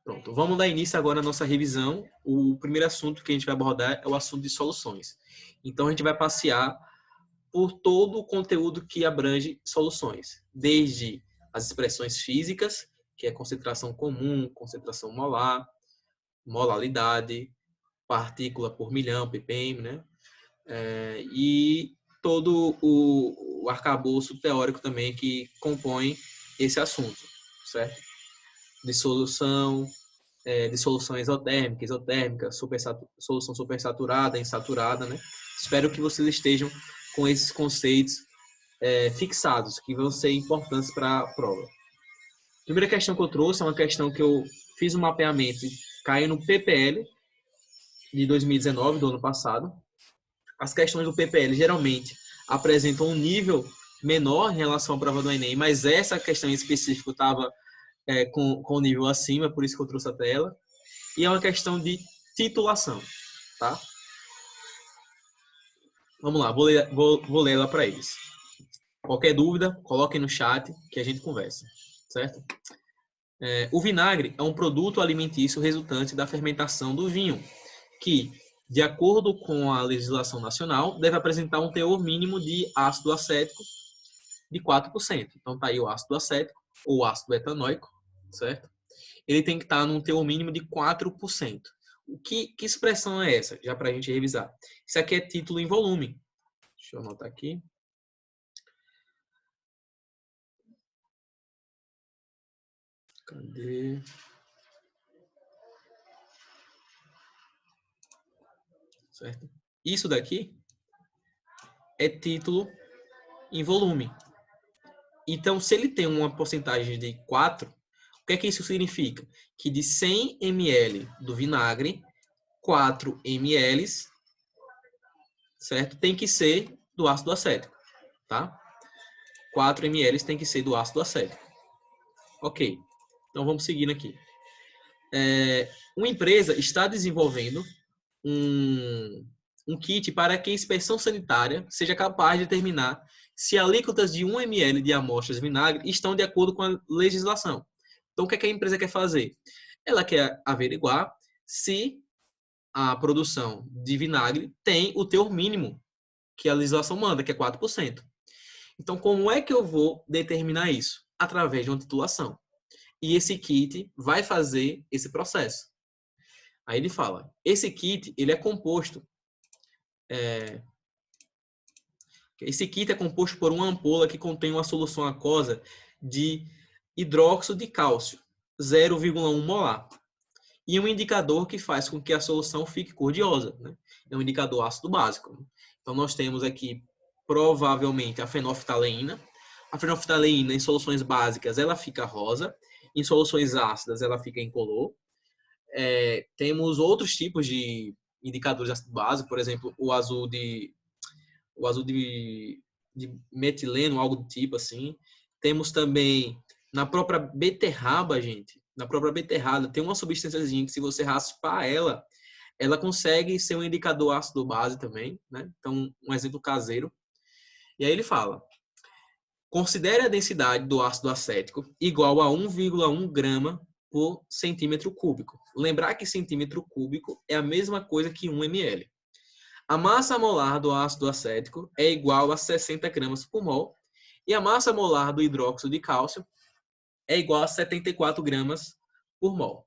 Pronto, vamos dar início agora à nossa revisão. O primeiro assunto que a gente vai abordar é o assunto de soluções. Então, a gente vai passear por todo o conteúdo que abrange soluções, desde as expressões físicas, que é concentração comum, concentração molar, molaridade, partícula por milhão, ppm, né? E todo o arcabouço teórico também que compõe esse assunto, certo? De solução, de solução exotérmica, solução supersaturada, insaturada, né? Espero que vocês estejam com esses conceitos fixados, que vão ser importantes para a prova. A primeira questão que eu trouxe é uma questão que eu fiz um mapeamento, caiu no PPL de 2019, do ano passado. As questões do PPL geralmente apresentam um nível menor em relação à prova do Enem, mas essa questão em específico estava com o nível acima, por isso que eu trouxe a tela. E é uma questão de titulação, tá? Vamos lá, vou ler ela para eles. Qualquer dúvida, coloquem no chat que a gente conversa, certo? O vinagre é um produto alimentício resultante da fermentação do vinho, que, de acordo com a legislação nacional, deve apresentar um teor mínimo de ácido acético de 4%. Então, tá aí o ácido acético ou ácido etanóico, certo? Ele tem que estar num teor mínimo de 4%. Que expressão é essa? Já para a gente revisar. Isso aqui é título em volume. Deixa eu anotar aqui. Cadê? Certo? Isso daqui é título em volume. Então, se ele tem uma porcentagem de 4, o que é que isso significa? Que de 100 ml do vinagre, 4 ml, certo? Tem que ser do ácido acético, tá? 4 ml tem que ser do ácido acético. Ok, então vamos seguindo aqui. Uma empresa está desenvolvendo um kit para que a inspeção sanitária seja capaz de determinar se alíquotas de 1 ml de amostras de vinagre estão de acordo com a legislação. Então, o que é que a empresa quer fazer? Ela quer averiguar se a produção de vinagre tem o teor mínimo que a legislação manda, que é 4%. Então, como é que eu vou determinar isso? Através de uma titulação. E esse kit vai fazer esse processo. Aí ele fala, esse kit ele é composto. Esse kit é composto por uma ampola que contém uma solução aquosa de hidróxido de cálcio, 0,1 molar. E um indicador que faz com que a solução fique cor-de-rosa, né? É um indicador ácido básico. Então, nós temos aqui, provavelmente, a fenolftaleína. A fenolftaleína, em soluções básicas, ela fica rosa. Em soluções ácidas, ela fica incolor. Temos outros tipos de indicadores de ácido básico, por exemplo, o azul de metileno, algo do tipo assim. Temos também na própria beterraba, gente. Na própria beterraba tem uma substânciazinha que se você raspar ela, ela consegue ser um indicador ácido base também, né? Então, um exemplo caseiro. E aí ele fala: considere a densidade do ácido acético igual a 1,1 grama por centímetro cúbico. Lembrar que centímetro cúbico é a mesma coisa que 1 ml. A massa molar do ácido acético é igual a 60 gramas por mol e a massa molar do hidróxido de cálcio é igual a 74 gramas por mol.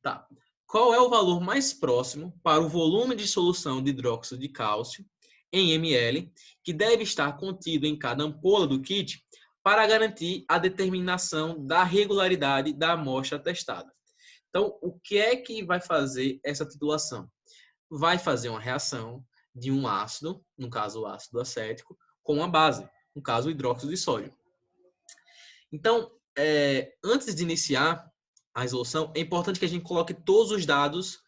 Tá. Qual é o valor mais próximo para o volume de solução de hidróxido de cálcio em ml que deve estar contido em cada ampola do kit para garantir a determinação da regularidade da amostra testada? Então, o que é que vai fazer essa titulação? Vai fazer uma reação de um ácido, no caso o ácido acético, com uma base, no caso o hidróxido de sódio. Então, antes de iniciar a resolução, é importante que a gente coloque todos os dados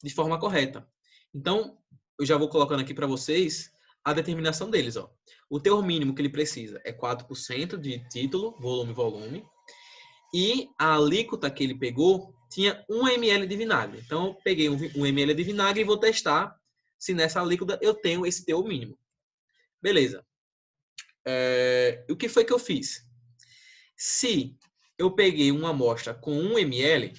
de forma correta. Então, eu já vou colocando aqui para vocês a determinação deles. Ó. O teor mínimo que ele precisa é 4% de título, volume. E a alíquota que ele pegou tinha 1 ml de vinagre. Então, eu peguei 1 ml de vinagre e vou testar se nessa alíquota eu tenho esse teor mínimo. Beleza. O que foi que eu fiz? Se eu peguei uma amostra com 1 ml,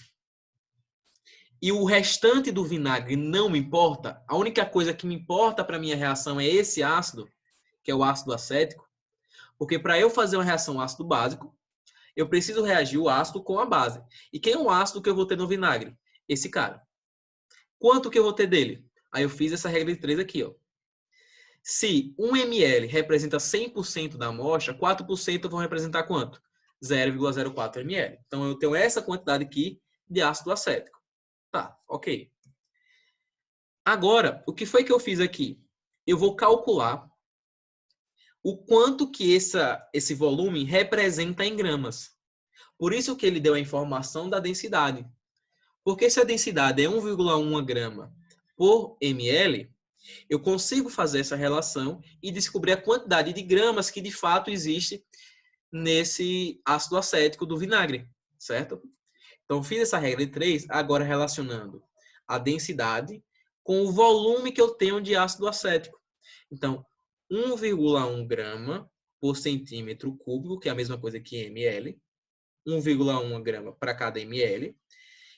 e o restante do vinagre não me importa, a única coisa que me importa para minha reação é esse ácido, que é o ácido acético, porque para eu fazer uma reação ácido básico, eu preciso reagir o ácido com a base. E quem é o ácido que eu vou ter no vinagre? Esse cara. Quanto que eu vou ter dele? Aí eu fiz essa regra de 3 aqui, ó. Se 1 ml representa 100% da amostra, 4% vão representar quanto? 0,04 ml. Então, eu tenho essa quantidade aqui de ácido acético. Tá, ok. Agora, o que foi que eu fiz aqui? Eu vou calcular o quanto que esse volume representa em gramas. Por isso que ele deu a informação da densidade. Porque se a densidade é 1,1 grama por ml, eu consigo fazer essa relação e descobrir a quantidade de gramas que de fato existe nesse ácido acético do vinagre, certo? Então, fiz essa regra de 3, agora relacionando a densidade com o volume que eu tenho de ácido acético. Então, 1,1 grama por centímetro cúbico, que é a mesma coisa que ml, 1,1 grama para cada ml.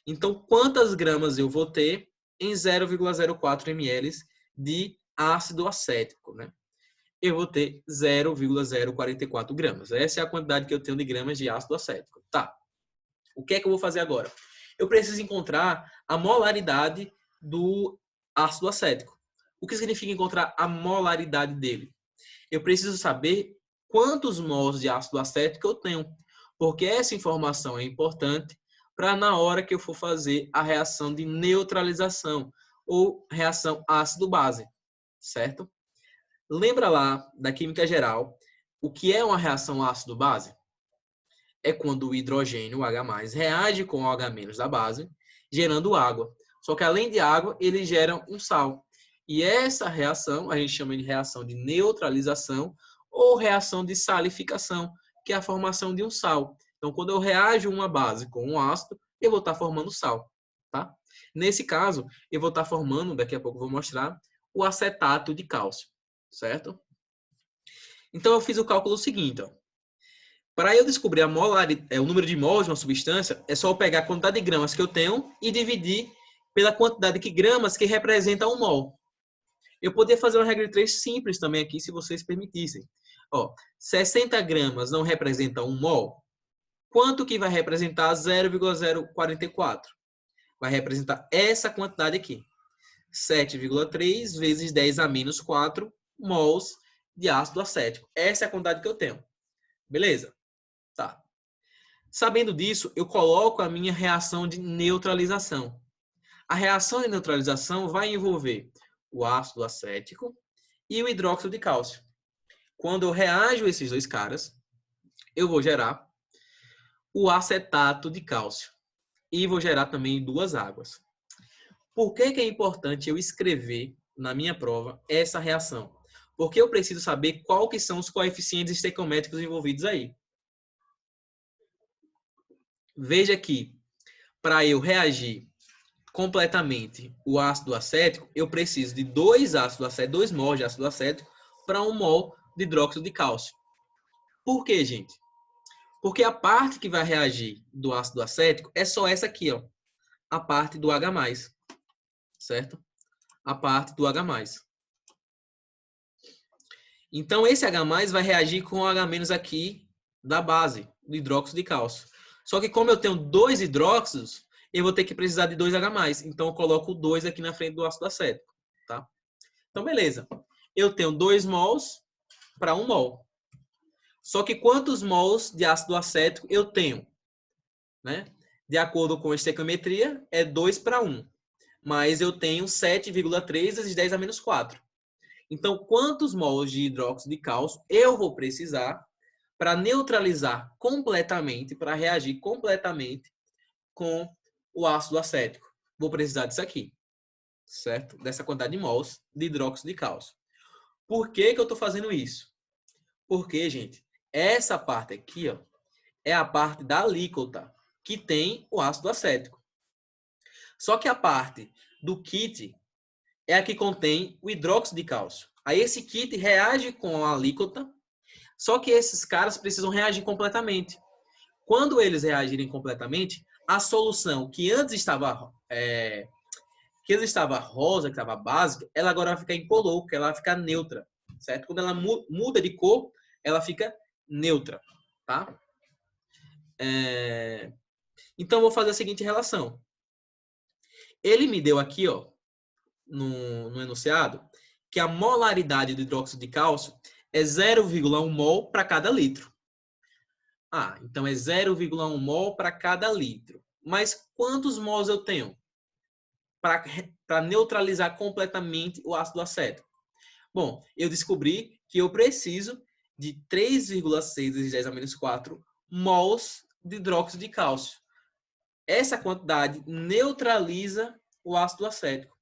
Então, quantas gramas eu vou ter em 0,04 ml de ácido acético, né? Eu vou ter 0,044 gramas. Essa é a quantidade que eu tenho de gramas de ácido acético. Tá. O que é que eu vou fazer agora? Eu preciso encontrar a molaridade do ácido acético. O que significa encontrar a molaridade dele? Eu preciso saber quantos mols de ácido acético eu tenho, porque essa informação é importante para na hora que eu for fazer a reação de neutralização ou reação ácido-base, certo? Lembra lá da química geral, o que é uma reação ácido-base? É quando o hidrogênio, o H+, reage com o H- da base, gerando água. Só que além de água, ele gera um sal. E essa reação a gente chama de reação de neutralização ou reação de salificação, que é a formação de um sal. Então, quando eu reajo uma base com um ácido, eu vou estar formando sal. Tá? Nesse caso, eu vou estar formando, daqui a pouco eu vou mostrar, o acetato de cálcio. Certo? Então, eu fiz o cálculo seguinte. Ó. Para eu descobrir o número de mols de uma substância, é só eu pegar a quantidade de gramas que eu tenho e dividir pela quantidade de gramas que representa um mol. Eu poderia fazer uma regra de 3 simples também aqui, se vocês permitissem. Ó, 60 gramas não representa um mol. Quanto que vai representar 0,044? Vai representar essa quantidade aqui. 7,3 vezes 10 a menos 4 mols de ácido acético. Essa é a quantidade que eu tenho. Beleza? Tá. Sabendo disso, eu coloco a minha reação de neutralização. A reação de neutralização vai envolver o ácido acético e o hidróxido de cálcio. Quando eu reajo esses dois caras, eu vou gerar o acetato de cálcio e vou gerar também duas águas. Por que é importante eu escrever na minha prova essa reação? Porque eu preciso saber qual que são os coeficientes estequiométricos envolvidos aí. Veja que para eu reagir completamente o ácido acético, eu preciso de 2 ácidos acéticos, 2 mols de ácido acético para 1 mol de hidróxido de cálcio. Por quê, gente? Porque a parte que vai reagir do ácido acético é só essa aqui, ó. A parte do H+, certo? A parte do H+. Então, esse H+ vai reagir com o H- aqui da base, do hidróxido de cálcio. Só que como eu tenho 2 hidróxidos, eu vou ter que precisar de 2 H+. Então, eu coloco o 2 aqui na frente do ácido acético. Tá? Então, beleza. Eu tenho 2 mols para 1 mol. Só que quantos mols de ácido acético eu tenho? Né? De acordo com a estequiometria, é 2 para 1. Mas eu tenho 7,3 vezes 10 a menos 4. Então, quantos mols de hidróxido de cálcio eu vou precisar para neutralizar completamente, para reagir completamente com o ácido acético? Vou precisar disso aqui, certo? Dessa quantidade de mols de hidróxido de cálcio. Por que que eu estou fazendo isso? Porque, gente, essa parte aqui, ó, é a parte da alíquota que tem o ácido acético. Só que a parte do kit é a que contém o hidróxido de cálcio. Aí esse kit reage com a alíquota, só que esses caras precisam reagir completamente. Quando eles reagirem completamente, a solução que antes estava rosa, que estava básica, ela agora vai ficar incolor, que ela vai ficar neutra, certo? Quando ela muda de cor, ela fica neutra, tá? Então, eu vou fazer a seguinte relação. Ele me deu aqui, ó, no enunciado, que a molaridade do hidróxido de cálcio é 0,1 mol para cada litro. Ah, então é 0,1 mol para cada litro. Mas quantos mols eu tenho para neutralizar completamente o ácido acético? Bom, eu descobri que eu preciso de 3,6 vezes 10 a menos 4 mols de hidróxido de cálcio. Essa quantidade neutraliza o ácido acético.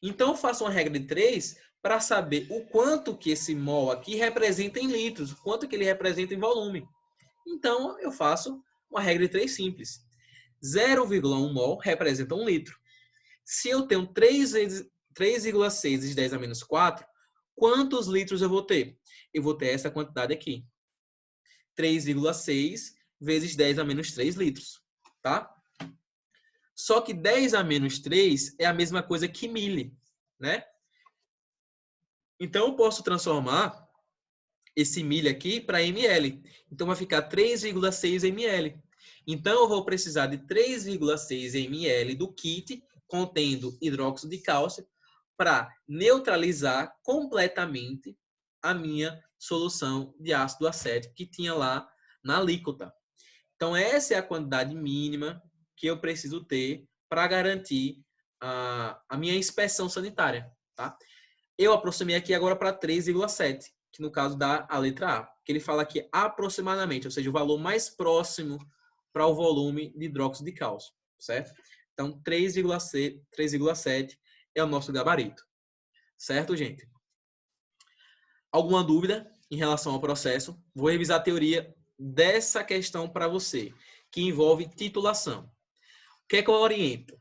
Então, eu faço uma regra de 3 para saber o quanto que esse mol aqui representa em litros, o quanto que ele representa em volume. Então, eu faço uma regra de 3 simples. 0,1 mol representa 1 litro. Se eu tenho 3,6 vezes 10 a menos 4, quantos litros eu vou ter? Eu vou ter essa quantidade aqui. 3,6 vezes 10 a menos 3 litros. Tá? Só que 10 a menos 3 é a mesma coisa que mili, né? Então, eu posso transformar esse mili aqui para ml. Então, vai ficar 3,6 ml. Então, eu vou precisar de 3,6 ml do kit contendo hidróxido de cálcio para neutralizar completamente a minha solução de ácido acético que tinha lá na alíquota. Então, essa é a quantidade mínima que eu preciso ter para garantir a minha inspeção sanitária. Tá? Eu aproximei aqui agora para 3,7, que no caso dá a letra A, que ele fala aqui aproximadamente, ou seja, o valor mais próximo para o volume de hidróxido de cálcio, certo? Então, 3,7 é o nosso gabarito. Certo, gente? Alguma dúvida em relação ao processo? Vou revisar a teoria dessa questão para você, que envolve titulação. O que é que eu oriento?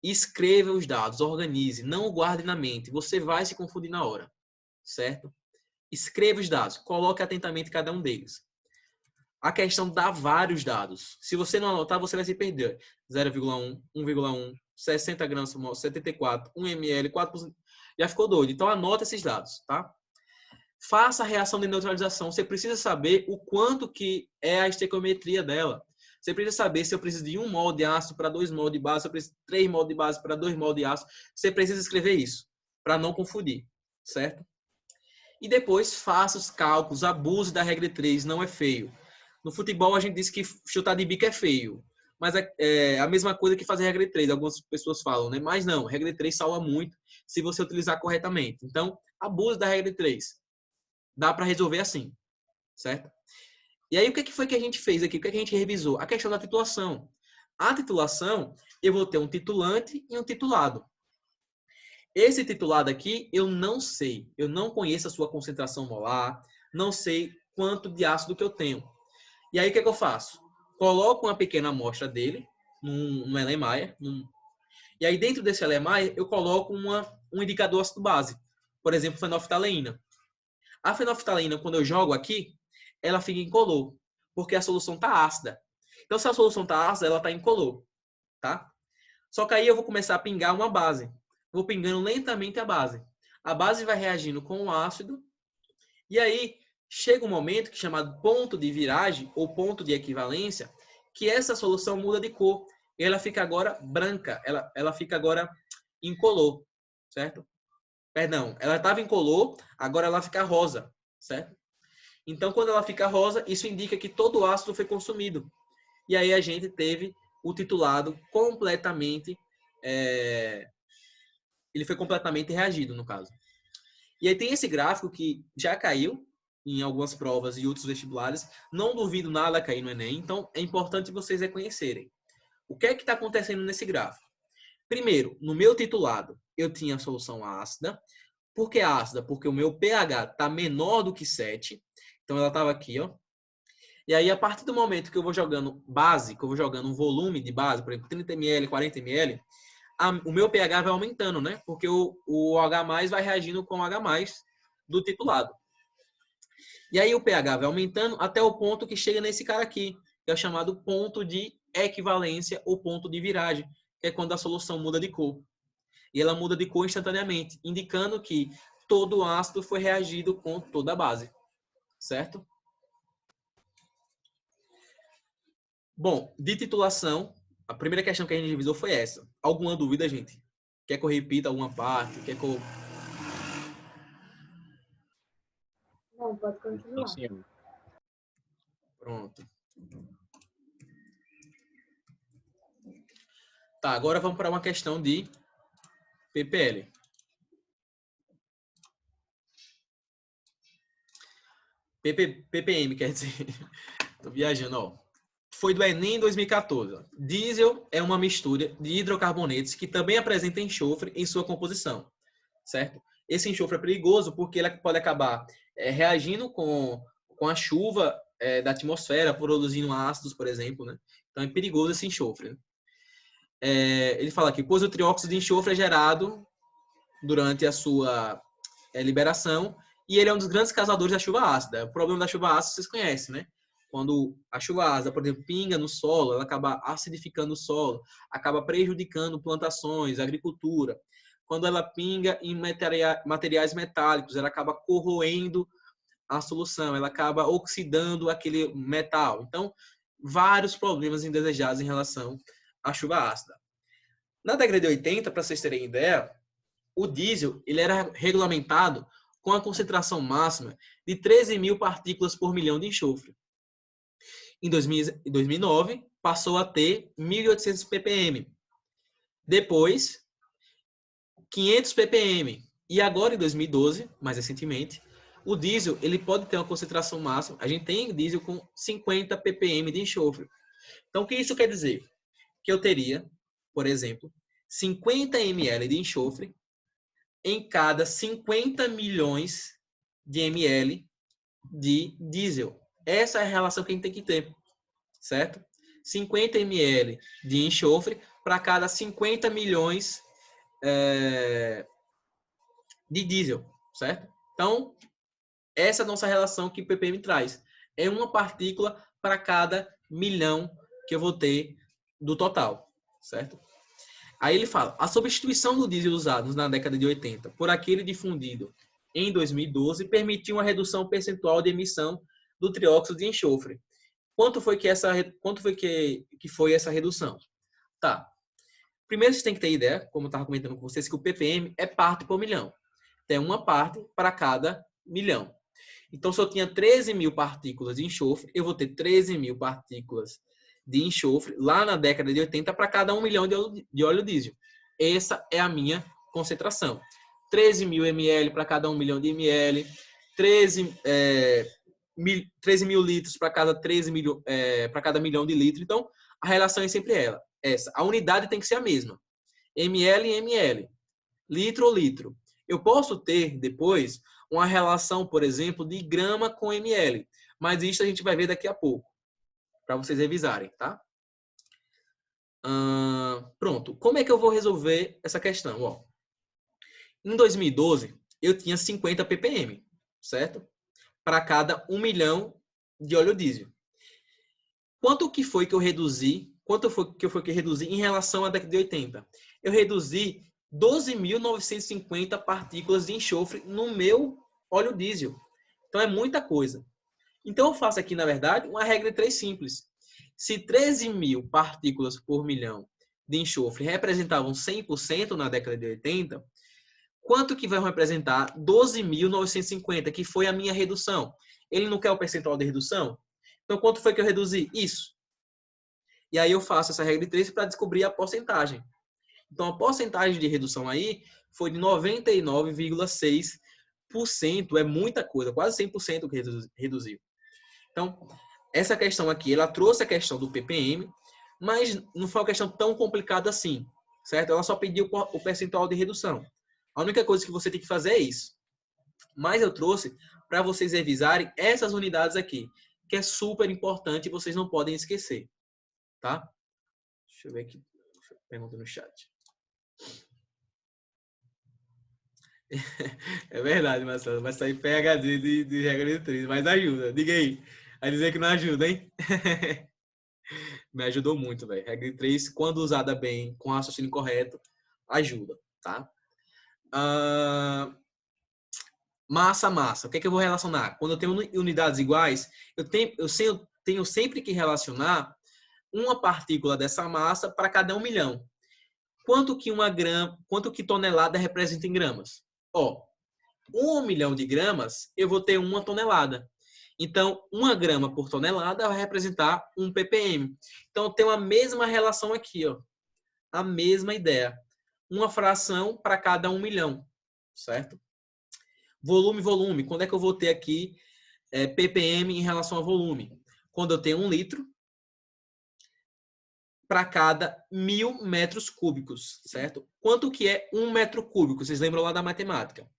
Escreva os dados, organize, não guarde na mente. Você vai se confundir na hora, certo? Escreva os dados, coloque atentamente cada um deles. A questão dá vários dados. Se você não anotar, você vai se perder. 0,1, 1,1, 60 gramas por mol, 74, 1 ml, 4%. Já ficou doido. Então, anota esses dados, tá? Faça a reação de neutralização. Você precisa saber o quanto que é a estequiometria dela. Você precisa saber se eu preciso de 1 mol de ácido para 2 mol de base, se eu preciso de 3 mol de base para 2 mol de ácido. Você precisa escrever isso, para não confundir, certo? E depois faça os cálculos. Abuse da regra 3, não é feio. No futebol a gente diz que chutar de bico é feio. Mas é a mesma coisa que fazer regra 3. Algumas pessoas falam, né? Mas não, regra 3 salva muito se você utilizar corretamente. Então, abuse da regra 3. Dá para resolver assim, certo? E aí, o que foi que a gente fez aqui? O que a gente revisou? A questão da titulação. A titulação, eu vou ter um titulante e um titulado. Esse titulado aqui, eu não sei. Eu não conheço a sua concentração molar, não sei quanto de ácido que eu tenho. E aí, o que eu faço? Coloco uma pequena amostra dele num LMAIA. E aí, dentro desse LMAIA, eu coloco um indicador ácido base. Por exemplo, fenolftaleína. A fenolftaleína, quando eu jogo aqui, ela fica incolor, porque a solução está ácida. Então, se a solução está ácida, ela está incolor, tá? Só que aí eu vou começar a pingar uma base. Vou pingando lentamente a base. A base vai reagindo com o ácido. E aí, chega um momento que é chamado ponto de viragem, ou ponto de equivalência, que essa solução muda de cor. E ela fica agora branca. Ela fica agora incolor, certo? Perdão, ela estava incolor, agora ela fica rosa, certo? Então, quando ela fica rosa, isso indica que todo o ácido foi consumido. E aí a gente teve o titulado completamente... ele foi completamente reagido, no caso. E aí tem esse gráfico que já caiu em algumas provas e outros vestibulares. Não duvido nada cair no Enem, então é importante vocês reconhecerem. O que é que está acontecendo nesse gráfico? Primeiro, no meu titulado, eu tinha a solução ácida. Por que ácida? Porque o meu pH está menor do que 7. Então, ela estava aqui, ó. E aí, a partir do momento que eu vou jogando base, que eu vou jogando um volume de base, por exemplo, 30 ml, 40 ml, o meu pH vai aumentando, né? Porque o H+, vai reagindo com o H+, do titulado. E aí, o pH vai aumentando até o ponto que chega nesse cara aqui. que é o chamado ponto de equivalência ou ponto de viragem, que é quando a solução muda de cor. E ela muda de cor instantaneamente, indicando que todo o ácido foi reagido com toda a base, certo? Bom, de titulação, a primeira questão que a gente revisou foi essa. Alguma dúvida, gente? Quer que eu repita alguma parte? Quer que eu... Não, pode continuar. Sim. Pronto. Tá, agora vamos para uma questão de PPL. PPM, quer dizer. Tô viajando, ó. Foi do Enem em 2014. Diesel é uma mistura de hidrocarbonetos que também apresenta enxofre em sua composição, certo? Esse enxofre é perigoso porque ele pode acabar reagindo com a chuva da atmosfera, produzindo ácidos, por exemplo, né? Então é perigoso esse enxofre. Né? Ele fala aqui, pois o trióxido de enxofre é gerado durante a sua liberação e ele é um dos grandes causadores da chuva ácida. O problema da chuva ácida vocês conhecem, né? Quando a chuva ácida, por exemplo, pinga no solo, ela acaba acidificando o solo, acaba prejudicando plantações, agricultura. Quando ela pinga em materiais metálicos, ela acaba corroendo a solução, ela acaba oxidando aquele metal. Então, vários problemas indesejados em relação à chuva ácida. Na década de 80, para vocês terem ideia, o diesel ele era regulamentado com a concentração máxima de 13 mil partículas por milhão de enxofre. Em 2009, passou a ter 1.800 ppm. Depois, 500 ppm. E agora, em 2012, mais recentemente, o diesel ele pode ter uma concentração máxima. A gente tem diesel com 50 ppm de enxofre. Então, o que isso quer dizer? Que eu teria, por exemplo, 50 ml de enxofre em cada 50 milhões de ml de diesel. Essa é a relação que a gente tem que ter, certo? 50 ml de enxofre para cada 50 milhões de diesel, certo? Então, essa é a nossa relação que o ppm traz. É uma partícula para cada milhão que eu vou ter do total, certo? Aí ele fala, a substituição do diesel usado na década de 80 por aquele difundido em 2012 permitiu uma redução percentual de emissão do trióxido de enxofre. Quanto foi que foi essa redução? Tá. Primeiro vocês têm que ter ideia, como eu estava comentando com vocês, que o ppm é parte por milhão. Tem uma parte para cada milhão. Então, se eu tinha 13 mil partículas de enxofre, eu vou ter 13 mil partículas de enxofre lá na década de 80 para cada 1 milhão de óleo diesel. Essa é a minha concentração. 13 mil ml para cada 1 milhão de ml, 13 mil litros para cada para cada milhão de litros. Então, a relação é sempre essa. A unidade tem que ser a mesma. ml em ml. Litro ou litro. Eu posso ter depois uma relação, por exemplo, de grama com ml. Mas isso a gente vai ver daqui a pouco. Para vocês revisarem, tá? Pronto. Como é que eu vou resolver essa questão? Ó, em 2012, eu tinha 50 ppm, certo? Para cada 1 milhão de óleo diesel. Quanto que foi que eu reduzi? Quanto foi que eu reduzi em relação à década de 80? Eu reduzi 12.950 partículas de enxofre no meu óleo diesel. Então, é muita coisa. Então, eu faço aqui, na verdade, uma regra de 3 simples. Se 13 mil partículas por milhão de enxofre representavam 100% na década de 80, quanto que vai representar 12.950, que foi a minha redução? Ele não quer o percentual de redução? Então, quanto foi que eu reduzi? Isso. E aí eu faço essa regra de 3 para descobrir a porcentagem. Então, a porcentagem de redução aí foi de 99,6%. É muita coisa, quase 100% que reduziu. Então, essa questão aqui, ela trouxe a questão do ppm, mas não foi uma questão tão complicada assim, certo? Ela só pediu o percentual de redução. A única coisa que você tem que fazer é isso. Mas eu trouxe para vocês revisarem essas unidades aqui, que é super importante e vocês não podem esquecer, tá? Deixa eu ver aqui, pergunta no chat. É verdade, Marcelo. Vai sair PhD de regra de 3, mas ajuda. Diga aí. Vai dizer que não ajuda, hein? Me ajudou muito, velho. Regra de 3, quando usada bem, com raciocínio correto, ajuda, tá? Massa. O que é que eu vou relacionar? Quando eu tenho unidades iguais, tenho sempre que relacionar uma partícula dessa massa para cada 1 milhão. Quanto que tonelada representa em gramas? Ó, 1 milhão de gramas, eu vou ter 1 tonelada. Então, 1 grama por tonelada vai representar 1 ppm. Então, tem a mesma relação aqui, ó. A mesma ideia. Uma fração para cada 1 milhão, certo? Volume. Quando é que eu vou ter aqui ppm em relação a volume? Quando eu tenho 1 litro para cada 1.000 metros cúbicos, certo? Quanto que é 1 metro cúbico? Vocês lembram lá da matemática?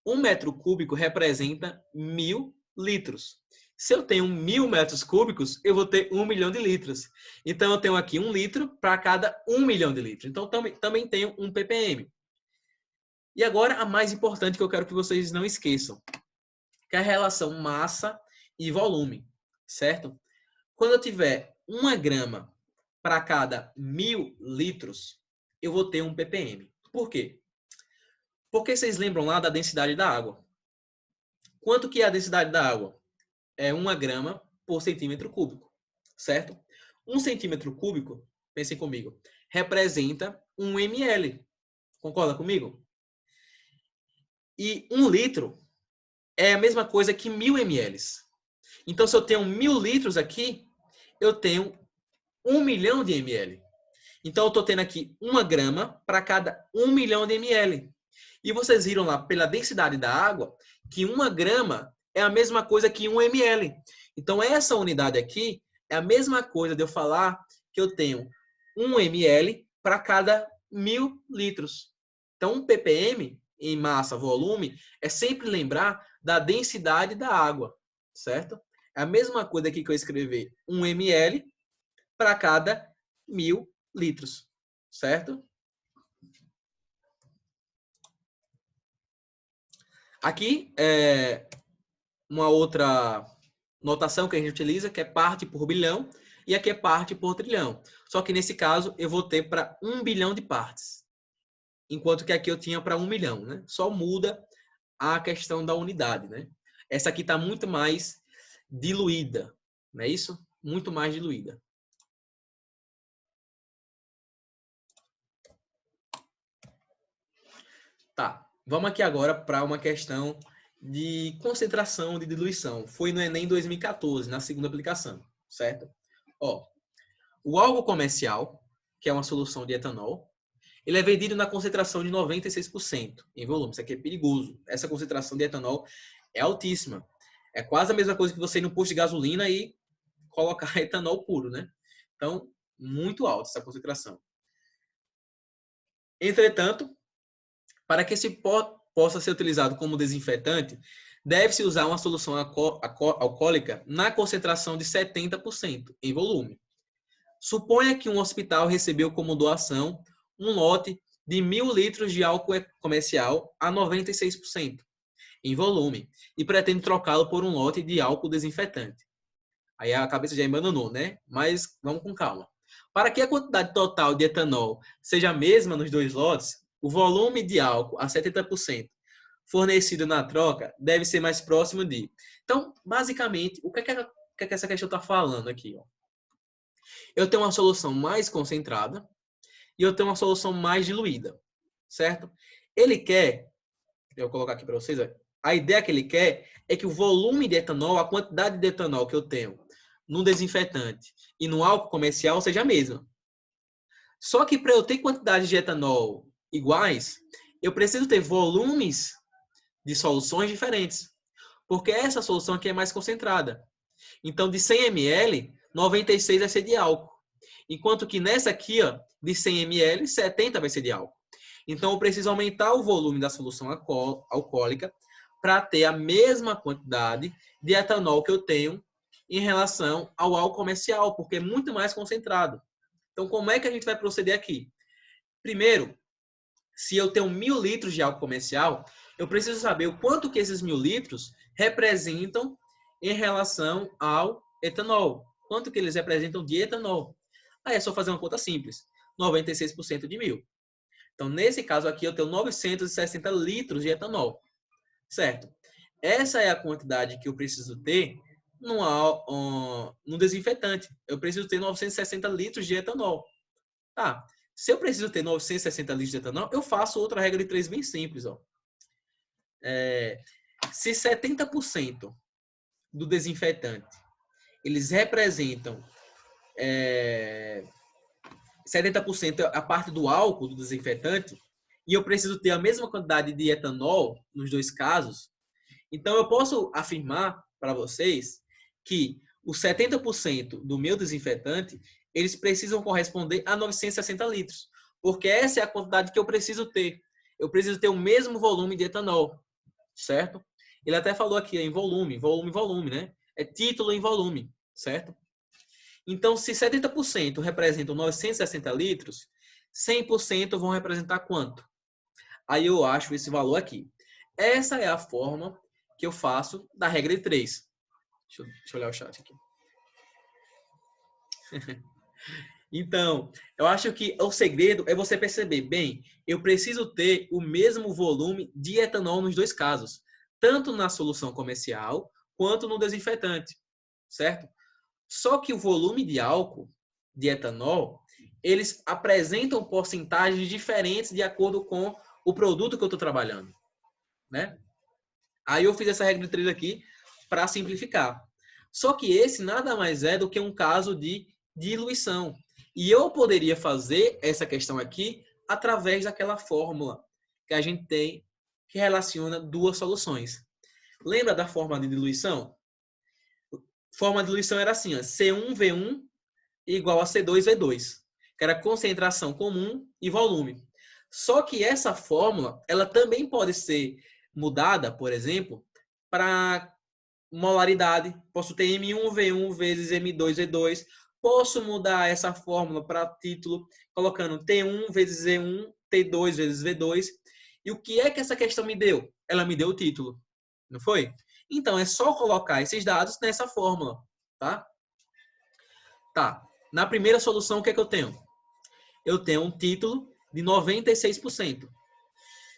1 metro cúbico representa 1.000 litros. Se eu tenho 1.000 metros cúbicos, eu vou ter 1 milhão de litros. Então, eu tenho aqui 1 litro para cada 1 milhão de litros. Então, também tenho 1 ppm. E agora, a mais importante que eu quero que vocês não esqueçam, que é a relação massa e volume, certo? Quando eu tiver 1 grama para cada 1.000 litros, eu vou ter 1 ppm. Por quê? Porque vocês lembram lá da densidade da água. Quanto que é a densidade da água? É 1 grama por centímetro cúbico, certo? 1 centímetro cúbico, pensem comigo, representa 1 ml. Concorda comigo? E 1 litro é a mesma coisa que 1.000 ml. Então, se eu tenho 1.000 litros aqui, eu tenho 1 milhão de ml. Então, eu estou tendo aqui 1 grama para cada 1 milhão de ml. E vocês viram lá, pela densidade da água, que 1 grama é a mesma coisa que 1 ml. Então, essa unidade aqui é a mesma coisa de eu falar que eu tenho 1 ml para cada 1.000 litros. Então, 1 ppm em massa, volume, é sempre lembrar da densidade da água, certo? É a mesma coisa aqui que eu escrever 1 ml para cada 1.000 litros, certo? Aqui é uma outra notação que a gente utiliza, que é parte por bilhão, e aqui é parte por trilhão. Só que nesse caso eu vou ter para 1 bilhão de partes, enquanto que aqui eu tinha para 1 milhão, né? Só muda a questão da unidade, né? Essa aqui está muito mais diluída, não é isso? Muito mais diluída. Tá, vamos aqui agora para uma questão de concentração de diluição. Foi no Enem 2014, na segunda aplicação, certo? Ó, o álcool comercial, que é uma solução de etanol, ele é vendido na concentração de 96% em volume. Isso aqui é perigoso. Essa concentração de etanol é altíssima. É quase a mesma coisa que você ir no posto de gasolina e colocar etanol puro, né? Então, muito alta essa concentração. Entretanto, para que esse pó possa ser utilizado como desinfetante, deve-se usar uma solução alcoólica na concentração de 70% em volume. Suponha que um hospital recebeu como doação um lote de 1.000 litros de álcool comercial a 96% em volume e pretende trocá-lo por um lote de álcool desinfetante. Aí a cabeça já embananou, né? Mas vamos com calma. Para que a quantidade total de etanol seja a mesma nos dois lotes, o volume de álcool a 70% fornecido na troca deve ser mais próximo de... Então, basicamente, o que é que essa questão está falando aqui? Ó? Eu tenho uma solução mais concentrada e eu tenho uma solução mais diluída, certo? Ele quer, eu vou colocar aqui para vocês, a ideia que ele quer é que o volume de etanol, a quantidade de etanol que eu tenho no desinfetante e no álcool comercial seja a mesma. Só que para eu ter quantidades de etanol iguais, eu preciso ter volumes de soluções diferentes. Porque essa solução aqui é mais concentrada. Então, de 100 ml, 96 vai ser de álcool. Enquanto que nessa aqui, ó, de 100 ml, 70 vai ser de álcool. Então, eu preciso aumentar o volume da solução alcoólica para ter a mesma quantidade de etanol que eu tenho em relação ao álcool comercial, porque é muito mais concentrado. Então, como é que a gente vai proceder aqui? Primeiro, se eu tenho 1.000 litros de álcool comercial, eu preciso saber o quanto que esses 1.000 litros representam em relação ao etanol. Quanto que eles representam de etanol. Aí é só fazer uma conta simples. 96% de 1.000. Então, nesse caso aqui, eu tenho 960 litros de etanol. Certo? Essa é a quantidade que eu preciso ter num desinfetante. Eu preciso ter 960 litros de etanol. Tá. Se eu preciso ter 960 litros de etanol, eu faço outra regra de 3 bem simples. Ó. Se 70% do desinfetante eles representam 70% a parte do álcool do desinfetante, e eu preciso ter a mesma quantidade de etanol nos dois casos, então eu posso afirmar para vocês que os 70% do meu desinfetante, eles precisam corresponder a 960 litros, porque essa é a quantidade que eu preciso ter. Eu preciso ter o mesmo volume de etanol, certo? Ele até falou aqui em volume, né? É título em volume, certo? Então, se 70% representam 960 litros, 100% vão representar quanto? Aí eu acho esse valor aqui. Essa é a forma que eu faço da regra de 3. Deixa eu olhar o chat aqui. Então, eu acho que o segredo é você perceber, bem, eu preciso ter o mesmo volume de etanol nos dois casos, tanto na solução comercial quanto no desinfetante, certo? Só que o volume de álcool, de etanol, eles apresentam porcentagens diferentes de acordo com o produto que eu estou trabalhando, né? Aí eu fiz essa regra de 3 aqui para simplificar. Só que esse nada mais é do que um caso de diluição. E eu poderia fazer essa questão aqui através daquela fórmula que a gente tem que relaciona duas soluções. Lembra da forma de diluição? Forma de diluição era assim, ó, C1V1 igual a C2V2, que era concentração comum e volume. Só que essa fórmula, ela também pode ser mudada, por exemplo, para molaridade. Posso ter M1V1 vezes M2V2. Posso mudar essa fórmula para título, colocando T1 vezes E1, T2 vezes V2. E o que é que essa questão me deu? Ela me deu o título, não foi? Então, é só colocar esses dados nessa fórmula, tá? Tá. Na primeira solução, o que é que eu tenho? Eu tenho um título de 96%.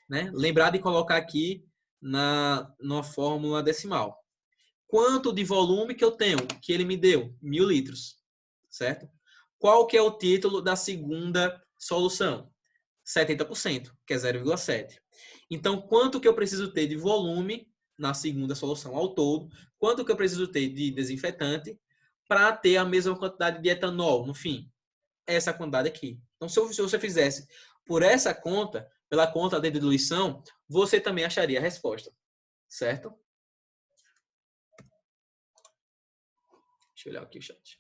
Né? Lembrar de colocar aqui na fórmula decimal. Quanto de volume que eu tenho? Que ele me deu? 1.000 litros. Certo? Qual que é o título da segunda solução? 70%, que é 0,7. Então, quanto que eu preciso ter de volume na segunda solução ao todo? Quanto que eu preciso ter de desinfetante para ter a mesma quantidade de etanol no fim? Essa quantidade aqui. Então, se você fizesse por essa conta, pela conta de diluição, você também acharia a resposta. Certo? Deixa eu olhar aqui o chat.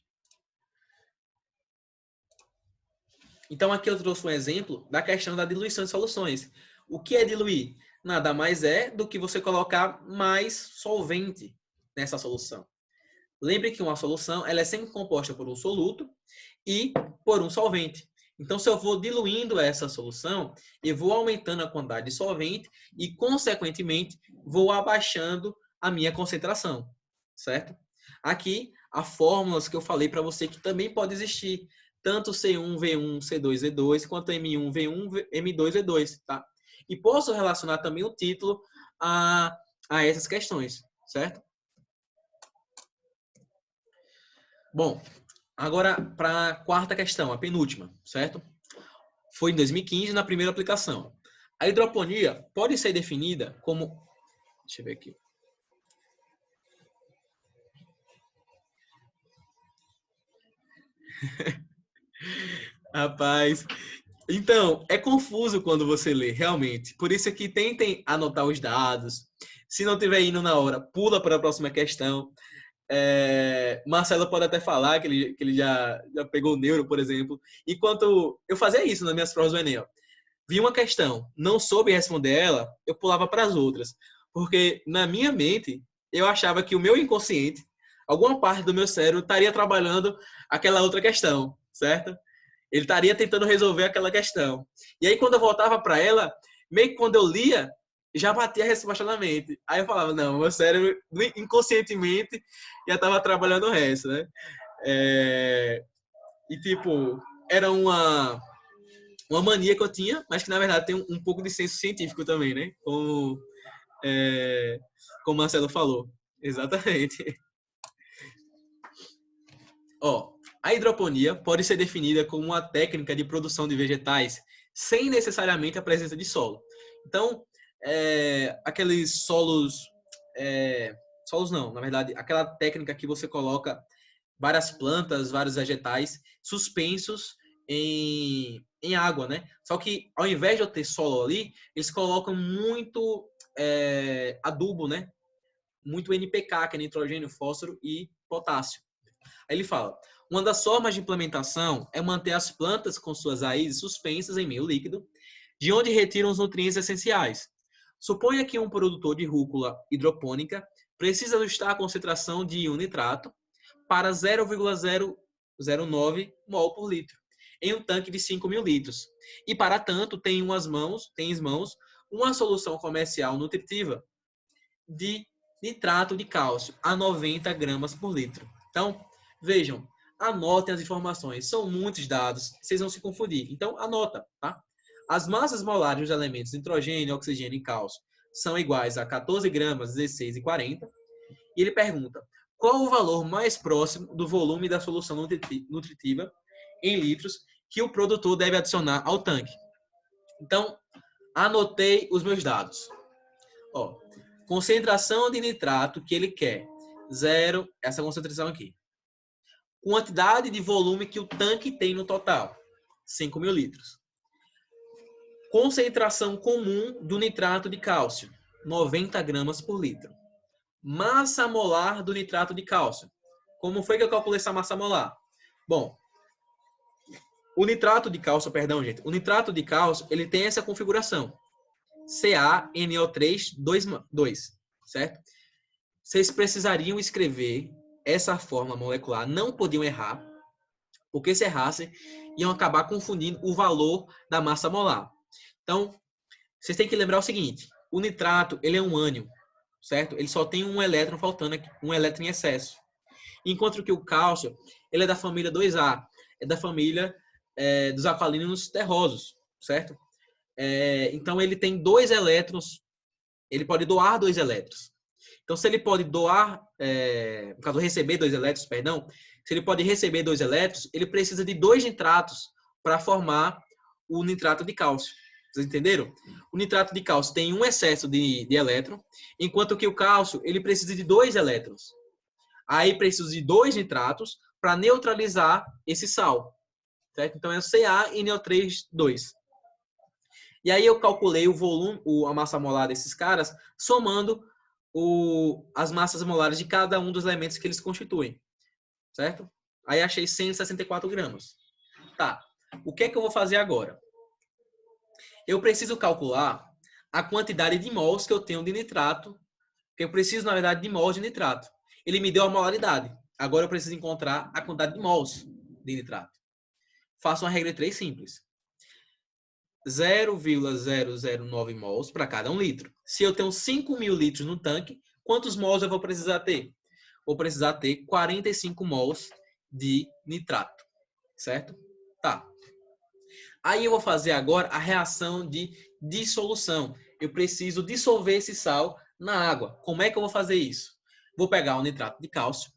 Então, aqui eu trouxe um exemplo da questão da diluição de soluções. O que é diluir? Nada mais é do que você colocar mais solvente nessa solução. Lembre que uma solução ela é sempre composta por um soluto e por um solvente. Então, se eu vou diluindo essa solução, eu vou aumentando a quantidade de solvente e, consequentemente, vou abaixando a minha concentração, certo? Aqui, as fórmulas que eu falei para você que também pode existir, tanto C1V1, C2V2, quanto M1V1, M2V2, tá? E posso relacionar também o título a essas questões, certo? Bom, agora para a quarta questão, a penúltima, certo? Foi em 2015 na primeira aplicação. A hidroponia pode ser definida como... Deixa eu ver aqui. Rapaz, então, é confuso quando você lê, realmente. Por isso que tentem anotar os dados. Se não estiver indo na hora, pula para a próxima questão. Marcelo pode até falar que ele já pegou o neuro, por exemplo. Enquanto eu fazia isso nas minhas provas do Enem, ó. Vi uma questão, não soube responder ela, eu pulava para as outras. Porque na minha mente, eu achava que o meu inconsciente, alguma parte do meu cérebro, estaria trabalhando aquela outra questão, certo? Ele estaria tentando resolver aquela questão. E aí, quando eu voltava para ela, meio que quando eu lia, já batia a resposta na mente. Aí eu falava, não, meu cérebro, inconscientemente, já estava trabalhando o resto, né? E, tipo, era uma mania que eu tinha, mas que, na verdade, tem um pouco de senso científico também, né? Como o Marcelo falou. Exatamente. Ó, a hidroponia pode ser definida como uma técnica de produção de vegetais sem necessariamente a presença de solo. Então, aqueles solos... solos não, na verdade, aquela técnica que você coloca várias plantas, vários vegetais suspensos em água, né? Só que ao invés de eu ter solo ali, eles colocam muito adubo, né? Muito NPK, que é nitrogênio, fósforo e potássio. Aí ele fala, uma das formas de implementação é manter as plantas com suas raízes suspensas em meio líquido, de onde retiram os nutrientes essenciais. Suponha que um produtor de rúcula hidropônica precisa ajustar a concentração de íon nitrato para 0,009 mol por litro, em um tanque de 5.000 litros. E, para tanto, tem em mãos uma solução comercial nutritiva de nitrato de cálcio a 90 gramas por litro. Então, vejam, anotem as informações. São muitos dados, vocês vão se confundir. Então, anota, tá? As massas molares dos elementos nitrogênio, oxigênio e cálcio são iguais a 14 gramas, 16 e 40. E ele pergunta, qual o valor mais próximo do volume da solução nutritiva em litros que o produtor deve adicionar ao tanque? Então, anotei os meus dados. Ó, concentração de nitrato que ele quer, 0, essa concentração aqui. Quantidade de volume que o tanque tem no total, 5.000 litros. Concentração comum do nitrato de cálcio, 90 gramas por litro. Massa molar do nitrato de cálcio. Como foi que eu calculei essa massa molar? Bom, o nitrato de cálcio, o nitrato de cálcio, ele tem essa configuração. CaNO3 2, certo? Vocês precisariam escrever essa fórmula molecular, não podiam errar, porque se errassem, iam acabar confundindo o valor da massa molar. Então, vocês têm que lembrar o seguinte, o nitrato, ele é um ânion, certo? Ele só tem um elétron faltando aqui, um elétron em excesso. Enquanto que o cálcio, ele é da família 2A, é da família dos alcalinos terrosos, certo? Então, ele tem 2 elétrons, ele pode doar 2 elétrons. Então, se ele pode doar, no caso, receber 2 elétrons, perdão, se ele pode receber 2 elétrons, ele precisa de 2 nitratos para formar o nitrato de cálcio. Vocês entenderam? O nitrato de cálcio tem um excesso de elétron, enquanto que o cálcio, ele precisa de 2 elétrons. Aí precisa de 2 nitratos para neutralizar esse sal. Certo? Então é o CaNO3 2. E aí eu calculei o volume, a massa molar desses caras, somando as massas molares de cada um dos elementos que eles constituem. Certo? Aí achei 164 gramas. Tá. O que é que eu vou fazer agora? Eu preciso calcular a quantidade de mols que eu tenho de nitrato, porque eu preciso, na verdade, de mols de nitrato. Ele me deu a molaridade. Agora eu preciso encontrar a quantidade de mols de nitrato. Faço uma regra de 3 simples. 0,009 mols para cada 1 litro. Se eu tenho 5.000 litros no tanque, quantos mols eu vou precisar ter? Vou precisar ter 45 mols de nitrato. Certo? Tá. Aí eu vou fazer agora a reação de dissolução. Eu preciso dissolver esse sal na água. Como é que eu vou fazer isso? Vou pegar o nitrato de cálcio,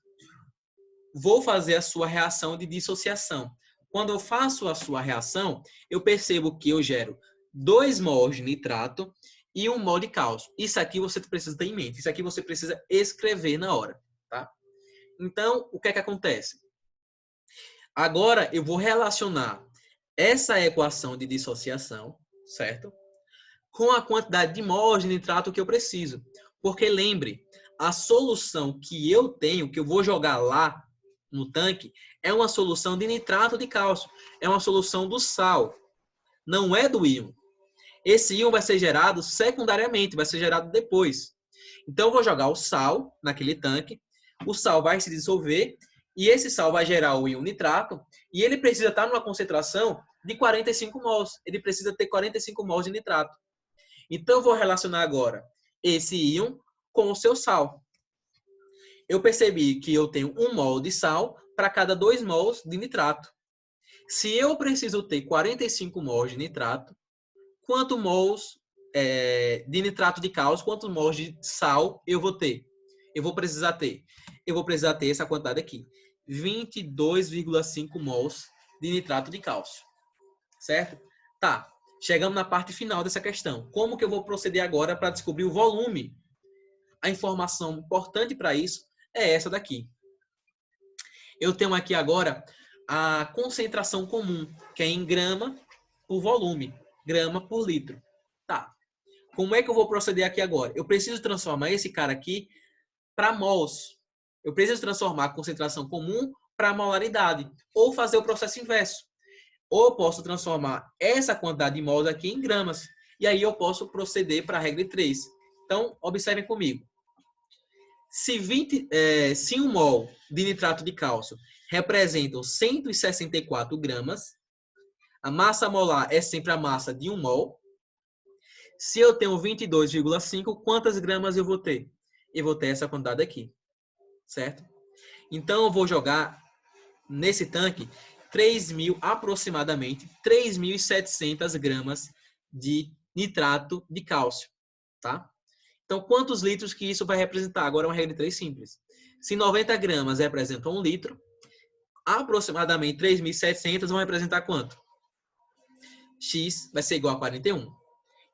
vou fazer a sua reação de dissociação. Quando eu faço a sua reação, eu percebo que eu gero 2 mols de nitrato e 1 mol de cálcio. Isso aqui você precisa ter em mente. Isso aqui você precisa escrever na hora, tá? Então, o que é que acontece? Agora eu vou relacionar essa equação de dissociação, certo? Com a quantidade de mols de nitrato que eu preciso. Porque lembre, a solução que eu tenho, que eu vou jogar lá no tanque, é uma solução de nitrato de cálcio. É uma solução do sal. Não é do íon. Esse íon vai ser gerado secundariamente, vai ser gerado depois. Então, eu vou jogar o sal naquele tanque. O sal vai se dissolver e esse sal vai gerar o íon nitrato. E ele precisa estar numa concentração de 45 mols. Ele precisa ter 45 mols de nitrato. Então, eu vou relacionar agora esse íon com o seu sal. Eu percebi que eu tenho 1 mol de sal para cada 2 mols de nitrato. Se eu preciso ter 45 mols de nitrato, quantos mols de nitrato de cálcio, quantos mols de sal eu vou ter? Eu vou precisar ter essa quantidade aqui. 22,5 mols de nitrato de cálcio. Certo? Tá. Chegamos na parte final dessa questão. Como que eu vou proceder agora para descobrir o volume? A informação importante para isso é essa daqui. Eu tenho aqui agora a concentração comum, que é em grama por volume, grama por litro. Tá. Como é que eu vou proceder aqui agora? Eu preciso transformar esse cara aqui para mols. Eu preciso transformar a concentração comum para molaridade, ou fazer o processo inverso. Ou eu posso transformar essa quantidade de mols aqui em gramas. E aí eu posso proceder para a regra de 3. Então, observem comigo. Se 1 mol de nitrato de cálcio representam 164 gramas, a massa molar é sempre a massa de 1 mol. Se eu tenho 22,5, quantas gramas eu vou ter? Eu vou ter essa quantidade aqui, certo? Então, eu vou jogar nesse tanque aproximadamente 3.700 gramas de nitrato de cálcio, tá? Então, quantos litros que isso vai representar? Agora é uma regra de 3 simples. Se 90 gramas representam 1 litro, aproximadamente 3.700 vão representar quanto? X vai ser igual a 41.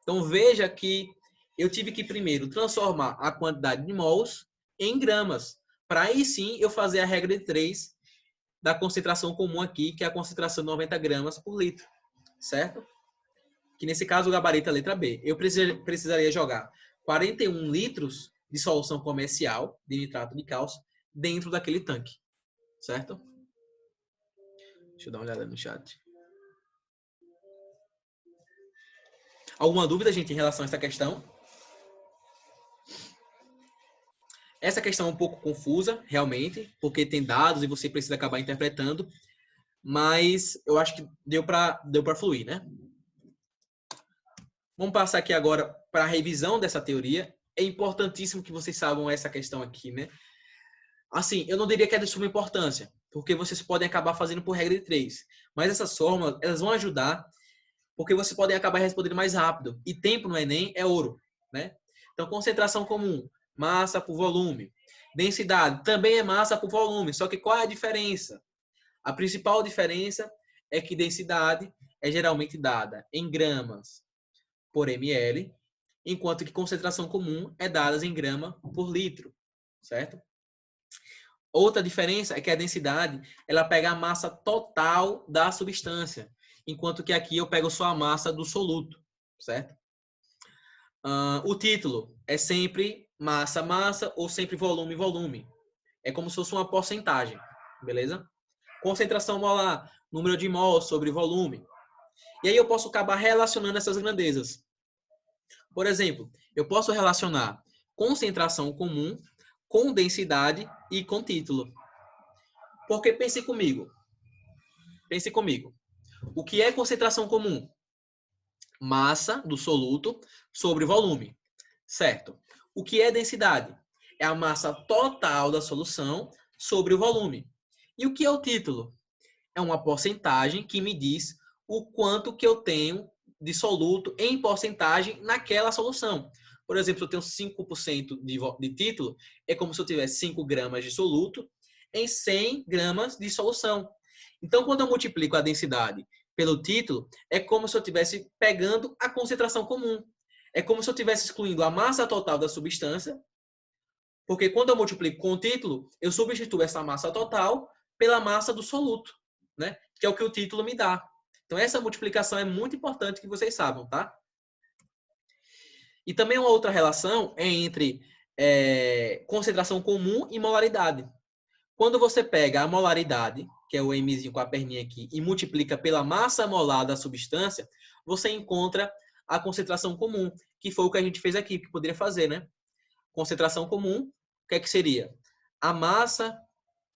Então, veja que eu tive que primeiro transformar a quantidade de mols em gramas, para aí sim eu fazer a regra de 3 da concentração comum aqui, que é a concentração de 90 gramas por litro, certo? Que nesse caso o gabarito é a letra B. Eu precisaria jogar 41 litros de solução comercial de nitrato de cálcio dentro daquele tanque, certo? Deixa eu dar uma olhada no chat. Alguma dúvida, gente, em relação a essa questão? Essa questão é um pouco confusa, realmente, porque tem dados e você precisa acabar interpretando, mas eu acho que deu para fluir, né? Vamos passar aqui agora para a revisão dessa teoria. É importantíssimo que vocês saibam essa questão aqui, né? Assim, eu não diria que é de suma importância, porque vocês podem acabar fazendo por regra de 3. Mas essas fórmulas, elas vão ajudar, porque vocês podem acabar respondendo mais rápido. E tempo no Enem é ouro, né? Então, concentração comum, massa por volume. Densidade também é massa por volume, só que qual é a diferença? A principal diferença é que densidade é geralmente dada em gramas por ml, enquanto que concentração comum é dada em grama por litro, certo? Outra diferença é que a densidade, ela pega a massa total da substância, enquanto que aqui eu pego só a massa do soluto, certo? O título é sempre massa, massa ou sempre volume, volume. É como se fosse uma porcentagem, beleza? Concentração molar, número de mols sobre volume. E aí eu posso acabar relacionando essas grandezas. Por exemplo, eu posso relacionar concentração comum com densidade e com título. Porque pense comigo. Pense comigo. O que é concentração comum? Massa do soluto sobre volume. Certo. O que é densidade? É a massa total da solução sobre o volume. E o que é o título? É uma porcentagem que me diz o quanto que eu tenho de soluto em porcentagem naquela solução. Por exemplo, se eu tenho 5% de título, é como se eu tivesse 5 gramas de soluto em 100 gramas de solução. Então, quando eu multiplico a densidade pelo título, é como se eu estivesse pegando a concentração comum. É como se eu estivesse excluindo a massa total da substância, porque quando eu multiplico com o título, eu substituo essa massa total pela massa do soluto, né? Que é o que o título me dá. Então, essa multiplicação é muito importante que vocês saibam, tá? E também uma outra relação é entre concentração comum e molaridade. Quando você pega a molaridade, que é o Mzinho com a perninha aqui, e multiplica pela massa molar da substância, você encontra a concentração comum, que foi o que a gente fez aqui, que poderia fazer, né? Concentração comum, o que é que seria? A massa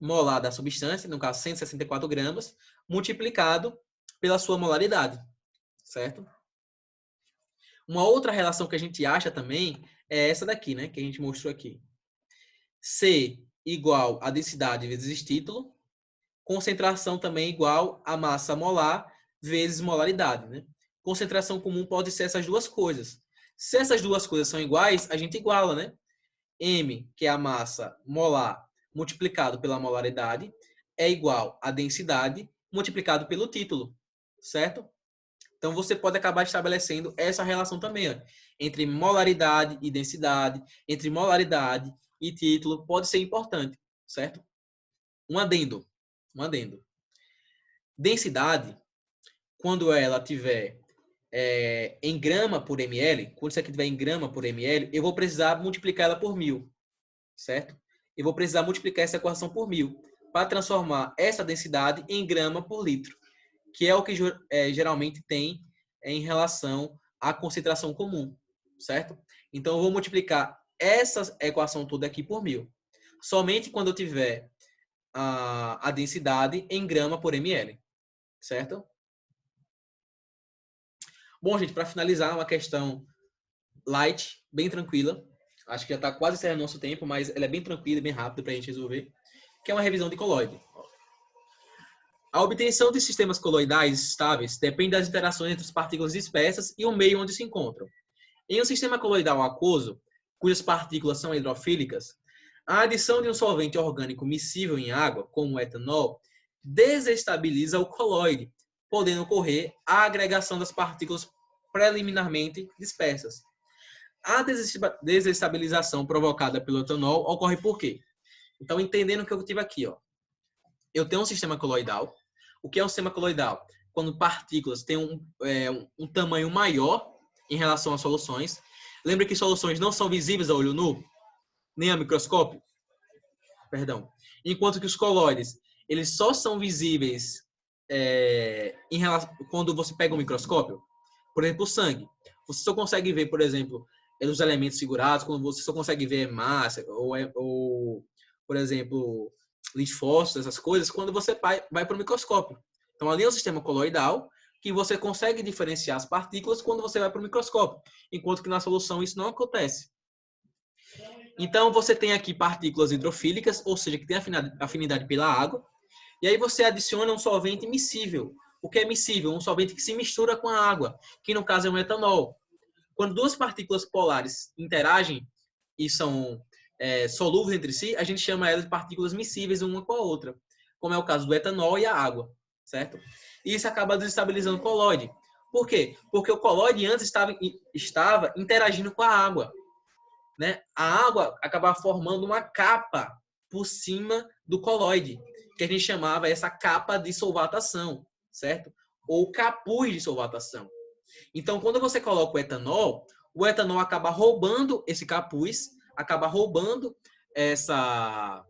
molar da substância, no caso 164 gramas, multiplicado pela sua molaridade, certo? Uma outra relação que a gente acha também é essa daqui, né? Que a gente mostrou aqui. C igual a densidade vezes título, Concentração também igual a massa molar vezes molaridade, né? Concentração comum pode ser essas duas coisas. Se essas duas coisas são iguais, a gente iguala, né? M, que é a massa molar multiplicado pela molaridade, é igual a densidade multiplicado pelo título, certo? Então, você pode acabar estabelecendo essa relação também, ó, entre molaridade e densidade, entre molaridade e título, pode ser importante, certo? Um adendo. Densidade, quando ela tiver em grama por ml, quando isso aqui tiver em grama por ml, eu vou precisar multiplicar ela por 1000, certo? Eu vou precisar multiplicar essa equação por 1000 para transformar essa densidade em grama por litro, que é o que geralmente tem em relação à concentração comum, certo? Então, eu vou multiplicar essa equação toda aqui por 1000. Somente quando eu tiver a densidade em grama por ml, certo? Bom, gente, para finalizar, uma questão light, bem tranquila. Acho que já está quase encerrando nosso tempo, mas ela é bem tranquila e bem rápida para a gente resolver, que é uma revisão de colóide. A obtenção de sistemas coloidais estáveis depende das interações entre as partículas dispersas e o meio onde se encontram. Em um sistema coloidal aquoso, cujas partículas são hidrofílicas, a adição de um solvente orgânico miscível em água, como o etanol, desestabiliza o coloide, podendo ocorrer a agregação das partículas preliminarmente dispersas. A desestabilização provocada pelo etanol ocorre por quê? Então, entendendo o que eu tive aqui, ó. Eu tenho um sistema coloidal. O que é um sistema coloidal? Quando partículas têm um tamanho maior em relação às soluções. Lembra que soluções não são visíveis a olho nu, nem a microscópio? Perdão. Enquanto que os colóides, eles só são visíveis quando você pega um microscópio. Por exemplo, o sangue. Você só consegue ver, por exemplo, os elementos figurados, quando você só consegue ver massa, ou por exemplo, linfócitos, essas coisas, quando você vai para o microscópio. Então, ali é um sistema coloidal que você consegue diferenciar as partículas quando você vai para o microscópio, enquanto que na solução isso não acontece. Então, você tem aqui partículas hidrofílicas, ou seja, que tem afinidade pela água, e aí você adiciona um solvente miscível. O que é miscível? Um solvente que se mistura com a água, que no caso é um etanol. Quando duas partículas polares interagem e são solúveis entre si, a gente chama elas de partículas miscíveis uma com a outra, como é o caso do etanol e a água, certo? E isso acaba desestabilizando o colóide. Por quê? Porque o colóide antes estava interagindo com a água, né? A água acabava formando uma capa por cima do colóide, que a gente chamava essa capa de solvatação, certo? Ou capuz de solvatação. Então, quando você coloca o etanol acaba roubando esse capuz, acaba roubando essa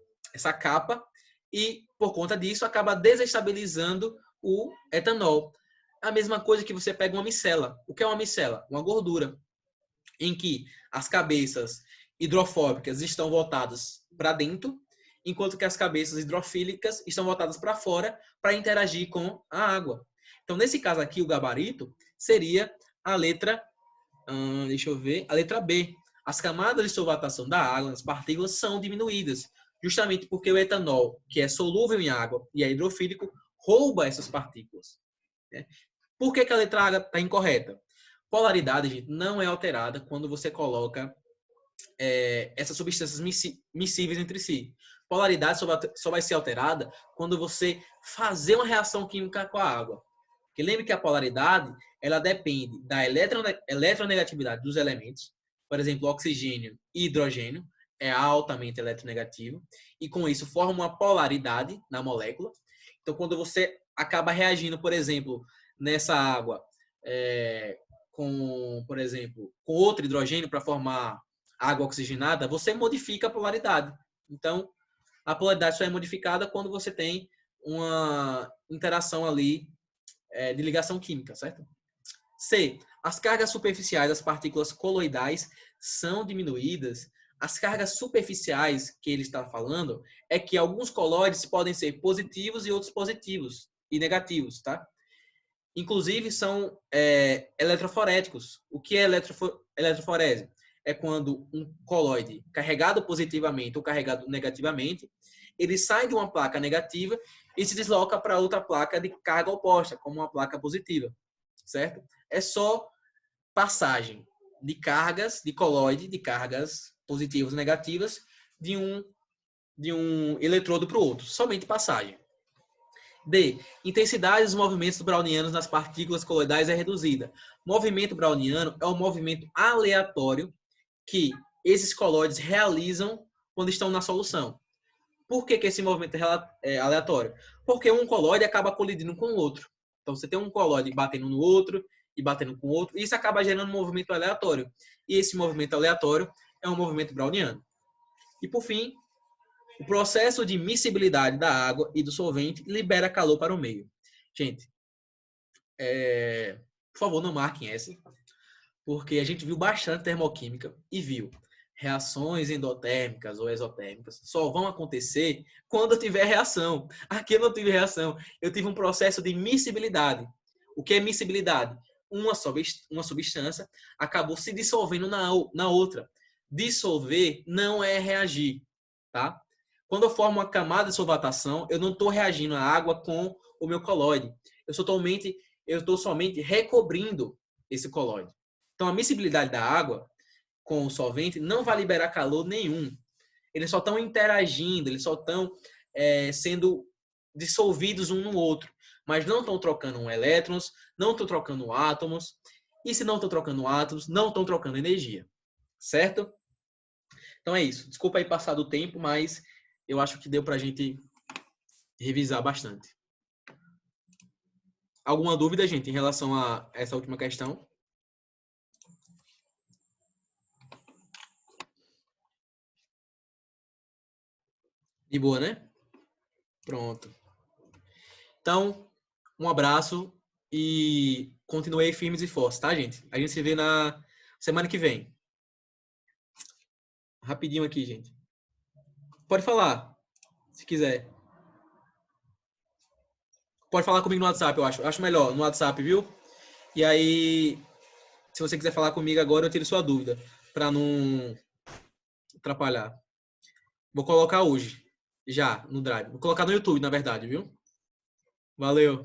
capa e, por conta disso, acaba desestabilizando o etanol. A mesma coisa que você pega uma micela. O que é uma micela? Uma gordura em que as cabeças hidrofóbicas estão voltadas para dentro, enquanto que as cabeças hidrofílicas estão voltadas para fora para interagir com a água. Então, nesse caso aqui, o gabarito seria a letra, deixa eu ver, a letra B. As camadas de solvatação da água, as partículas, são diminuídas, justamente porque o etanol, que é solúvel em água e é hidrofílico, rouba essas partículas. Né? Por que a letra A está incorreta? Polaridade, gente, não é alterada quando você coloca essas substâncias miscíveis entre si. Polaridade só vai ser alterada quando você fazer uma reação química com a água. Porque lembre que a polaridade ela depende da eletronegatividade dos elementos. Por exemplo, oxigênio e hidrogênio é altamente eletronegativo. E com isso forma uma polaridade na molécula. Então, quando você acaba reagindo, por exemplo, nessa água por exemplo, com outro hidrogênio para formar água oxigenada, você modifica a polaridade. Então, a polaridade só é modificada quando você tem uma interação ali de ligação química, certo? C. As cargas superficiais das partículas coloidais são diminuídas. As cargas superficiais que ele está falando é que alguns colóides podem ser positivos e outros positivos e negativos, tá? Inclusive são eletroforéticos. O que é eletroforese? É quando um colóide carregado positivamente ou carregado negativamente, ele sai de uma placa negativa e se desloca para outra placa de carga oposta, como uma placa positiva, certo? É só passagem de cargas, de colóide, de cargas positivas e negativas, de um eletrodo para o outro. Somente passagem. D. Intensidade dos movimentos brownianos nas partículas coloidais é reduzida. Movimento browniano é um movimento aleatório que esses colóides realizam quando estão na solução. Por que esse movimento é aleatório? Porque um colóide acaba colidindo com o outro. Então, você tem um colóide batendo no outro e batendo com o outro, e isso acaba gerando um movimento aleatório. E esse movimento aleatório é um movimento browniano. E, por fim, o processo de miscibilidade da água e do solvente libera calor para o meio. Gente, por favor, não marquem essa, porque a gente viu bastante termoquímica e viu reações endotérmicas ou exotérmicas só vão acontecer quando tiver reação. Aqui eu não tive reação, eu tive um processo de miscibilidade. O que é miscibilidade? Uma substância acabou se dissolvendo na outra. Dissolver não é reagir, tá? Quando eu formo uma camada de solvatação, eu não estou reagindo a água com o meu colóide. Eu estou somente recobrindo esse colóide. Então, a miscibilidade da água com o solvente não vai liberar calor nenhum. Eles só estão interagindo, eles só estão sendo dissolvidos um no outro. Mas não estão trocando elétrons, não estão trocando átomos. E se não estão trocando átomos, não estão trocando energia. Certo? Então é isso. Desculpa aí passar do tempo, mas eu acho que deu para a gente revisar bastante. Alguma dúvida, gente, em relação a essa última questão? De boa, né? Pronto. Então, um abraço e continuei firmes e fortes, tá, gente? A gente se vê na semana que vem. Rapidinho aqui, gente. Pode falar, se quiser. Pode falar comigo no WhatsApp, eu acho. Eu acho melhor no WhatsApp, viu? E aí, se você quiser falar comigo agora, eu tiro sua dúvida, para não atrapalhar. Vou colocar hoje, já, no Drive. Vou colocar no YouTube, na verdade, viu? Valeu.